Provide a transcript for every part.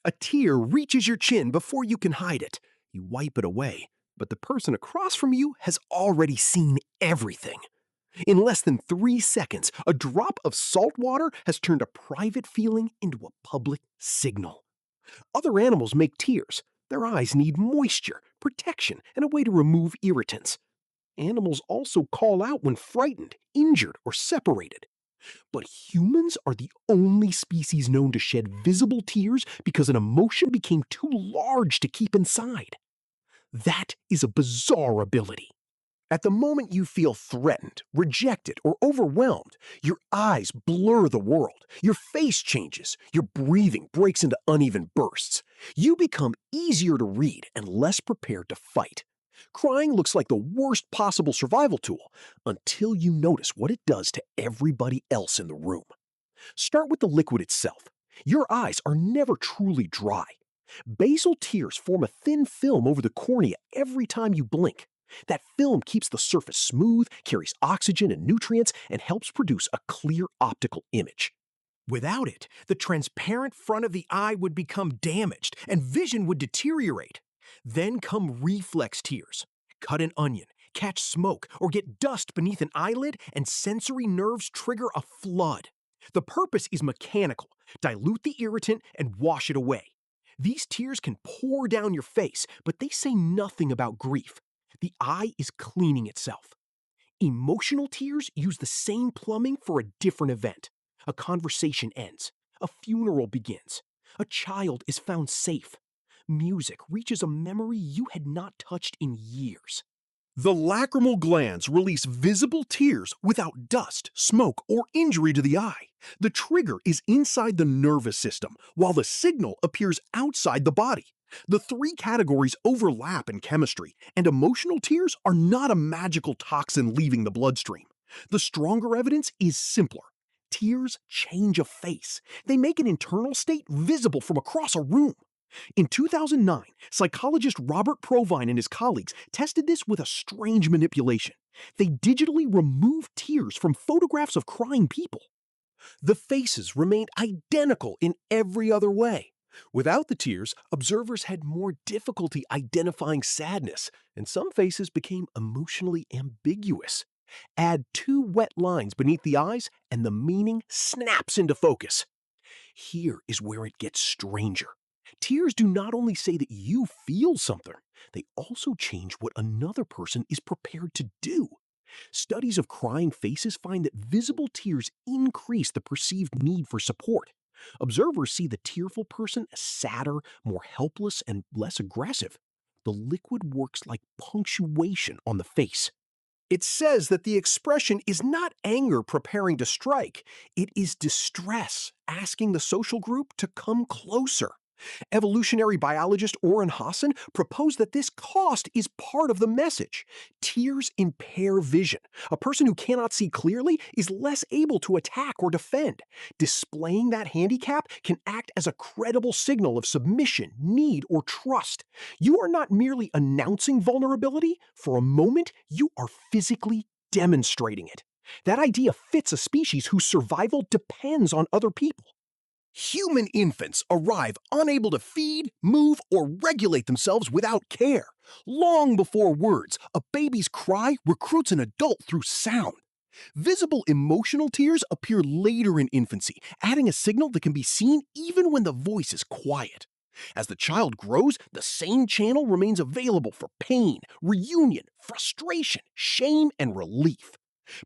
A tear reaches your chin before you can hide it. You wipe it away, but the person across from you has already seen everything. In less than 3 seconds, a drop of salt water has turned a private feeling into a public signal. Other animals make tears. Their eyes need moisture, protection, and a way to remove irritants. Animals also call out when frightened, injured, or separated. But humans are the only species known to shed visible tears because an emotion became too large to keep inside. That is a bizarre ability. At the moment you feel threatened, rejected, or overwhelmed, your eyes blur the world, your face changes, your breathing breaks into uneven bursts. You become easier to read and less prepared to fight. Crying looks like the worst possible survival tool until you notice what it does to everybody else in the room. Start with the liquid itself. Your eyes are never truly dry. Basal tears form a thin film over the cornea every time you blink. That film keeps the surface smooth, carries oxygen and nutrients, and helps produce a clear optical image. Without it, the transparent front of the eye would become damaged and vision would deteriorate. Then come reflex tears. Cut an onion, catch smoke, or get dust beneath an eyelid, and sensory nerves trigger a flood. The purpose is mechanical. Dilute the irritant and wash it away. These tears can pour down your face, but they say nothing about grief. The eye is cleaning itself. Emotional tears use the same plumbing for a different event. A conversation ends. A funeral begins. A child is found safe. Music reaches a memory you had not touched in years. The lacrimal glands release visible tears without dust, smoke, or injury to the eye. The trigger is inside the nervous system, while the signal appears outside the body. The 3 categories overlap in chemistry, and emotional tears are not a magical toxin leaving the bloodstream. The stronger evidence is simpler. Tears change a face. They make an internal state visible from across a room. In 2009, psychologist Robert Provine and his colleagues tested this with a strange manipulation. They digitally removed tears from photographs of crying people. The faces remained identical in every other way. Without the tears, observers had more difficulty identifying sadness, and some faces became emotionally ambiguous. Add 2 wet lines beneath the eyes, and the meaning snaps into focus. Here is where it gets stranger. Tears do not only say that you feel something, they also change what another person is prepared to do. Studies of crying faces find that visible tears increase the perceived need for support. Observers see the tearful person as sadder, more helpless, and less aggressive. The liquid works like punctuation on the face. It says that the expression is not anger preparing to strike, it is distress asking the social group to come closer. Evolutionary biologist Hasson proposed that this cost is part of the message. Tears impair vision. A person who cannot see clearly is less able to attack or defend. Displaying that handicap can act as a credible signal of submission, need, or trust. You are not merely announcing vulnerability. For a moment, you are physically demonstrating it. That idea fits a species whose survival depends on other people. Human infants arrive unable to feed, move, or regulate themselves without care. Long before words, a baby's cry recruits an adult through sound. Visible emotional tears appear later in infancy, adding a signal that can be seen even when the voice is quiet. As the child grows, the same channel remains available for pain, reunion, frustration, shame, and relief.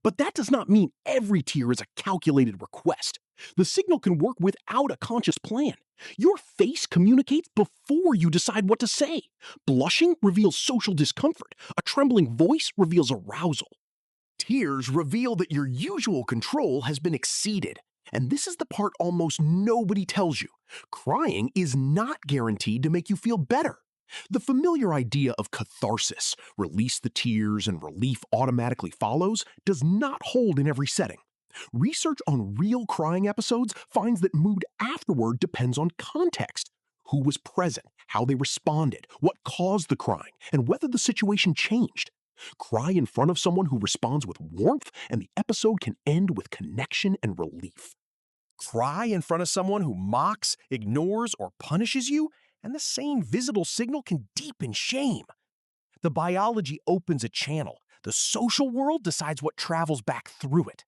But that does not mean every tear is a calculated request. The signal can work without a conscious plan. Your face communicates before you decide what to say. Blushing reveals social discomfort. A trembling voice reveals arousal. Tears reveal that your usual control has been exceeded. And this is the part almost nobody tells you. Crying is not guaranteed to make you feel better. The familiar idea of catharsis, release the tears and relief automatically follows, does not hold in every setting. Research on real crying episodes finds that mood afterward depends on context. Who was present, how they responded, what caused the crying, and whether the situation changed. Cry in front of someone who responds with warmth, and the episode can end with connection and relief. Cry in front of someone who mocks, ignores, or punishes you, and the same visible signal can deepen shame. The biology opens a channel. The social world decides what travels back through it.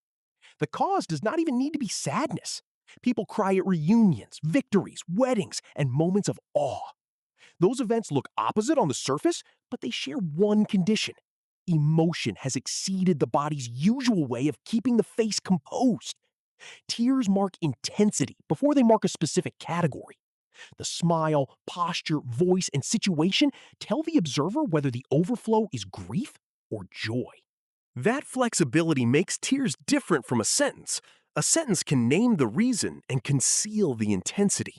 The cause does not even need to be sadness. People cry at reunions, victories, weddings, and moments of awe. Those events look opposite on the surface, but they share one condition. Emotion has exceeded the body's usual way of keeping the face composed. Tears mark intensity before they mark a specific category. The smile, posture, voice, and situation tell the observer whether the overflow is grief or joy. That flexibility makes tears different from a sentence. A sentence can name the reason and conceal the intensity.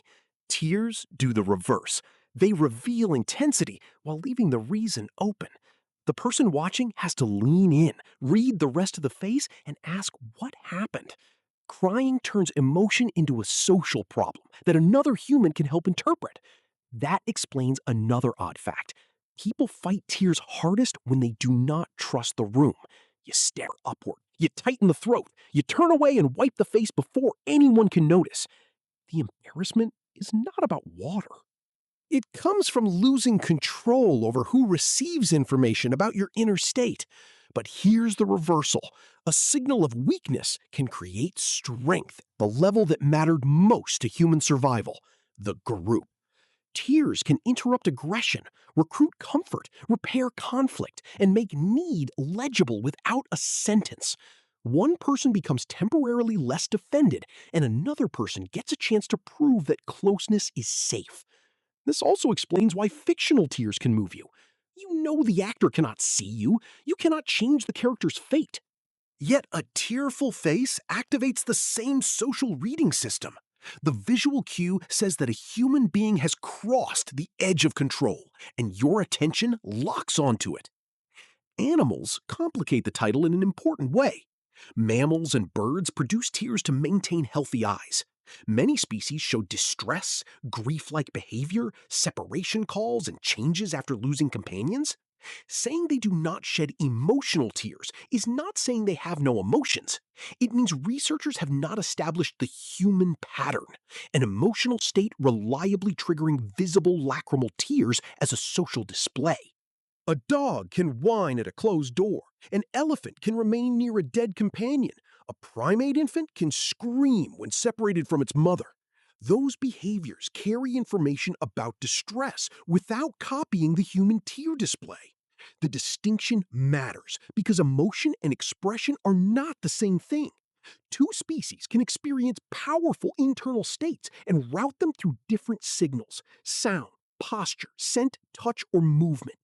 Tears do the reverse. They reveal intensity while leaving the reason open. The person watching has to lean in, read the rest of the face, and ask what happened. Crying turns emotion into a social problem that another human can help interpret. That explains another odd fact. People fight tears hardest when they do not trust the room. You stare upward, you tighten the throat, you turn away and wipe the face before anyone can notice. The embarrassment is not about water. It comes from losing control over who receives information about your inner state. But here's the reversal. A signal of weakness can create strength, the level that mattered most to human survival, the group. Tears can interrupt aggression, recruit comfort, repair conflict, and make need legible without a sentence. One person becomes temporarily less defended, and another person gets a chance to prove that closeness is safe. This also explains why fictional tears can move you. You know the actor cannot see you. You cannot change the character's fate. Yet a tearful face activates the same social reading system. The visual cue says that a human being has crossed the edge of control, and your attention locks onto it. Animals complicate the title in an important way. Mammals and birds produce tears to maintain healthy eyes. Many species show distress, grief-like behavior, separation calls, and changes after losing companions. Saying they do not shed emotional tears is not saying they have no emotions. It means researchers have not established the human pattern, an emotional state reliably triggering visible lacrimal tears as a social display. A dog can whine at a closed door. An elephant can remain near a dead companion. A primate infant can scream when separated from its mother. Those behaviors carry information about distress without copying the human tear display. The distinction matters because emotion and expression are not the same thing. Two species can experience powerful internal states and route them through different signals: sound, posture, scent, touch, or movement.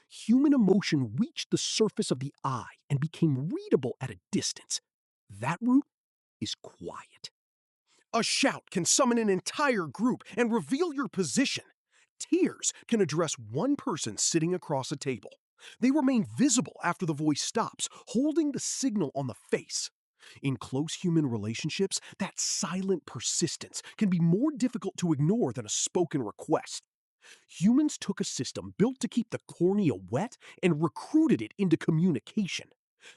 Human emotion reached the surface of the eye and became readable at a distance. That route is quiet. A shout can summon an entire group and reveal your position. Tears can address one person sitting across a table. They remain visible after the voice stops, holding the signal on the face. In close human relationships, that silent persistence can be more difficult to ignore than a spoken request. Humans took a system built to keep the cornea wet and recruited it into communication.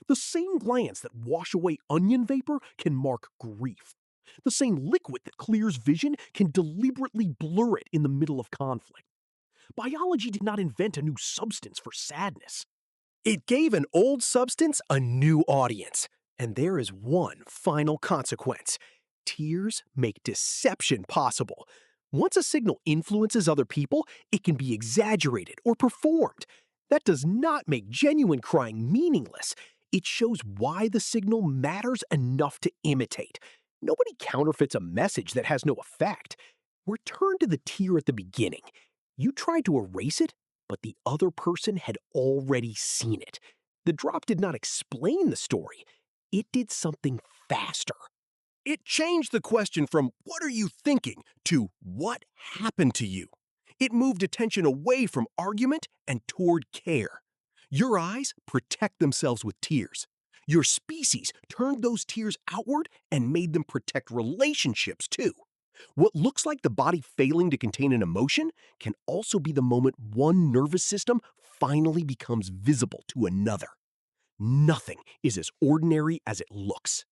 The same glands that wash away onion vapor can mark grief. The same liquid that clears vision can deliberately blur it in the middle of conflict. Biology did not invent a new substance for sadness. It gave an old substance a new audience. And there is one final consequence. Tears make deception possible. Once a signal influences other people, it can be exaggerated or performed. That does not make genuine crying meaningless. It shows why the signal matters enough to imitate. Nobody counterfeits a message that has no effect. Return to the tear at the beginning. You tried to erase it, but the other person had already seen it. The drop did not explain the story. It did something faster. It changed the question from "what are you thinking" to "what happened to you?" It moved attention away from argument and toward care. Your eyes protect themselves with tears. Your species turned those tears outward and made them protect relationships too. What looks like the body failing to contain an emotion can also be the moment one nervous system finally becomes visible to another. Nothing is as ordinary as it looks.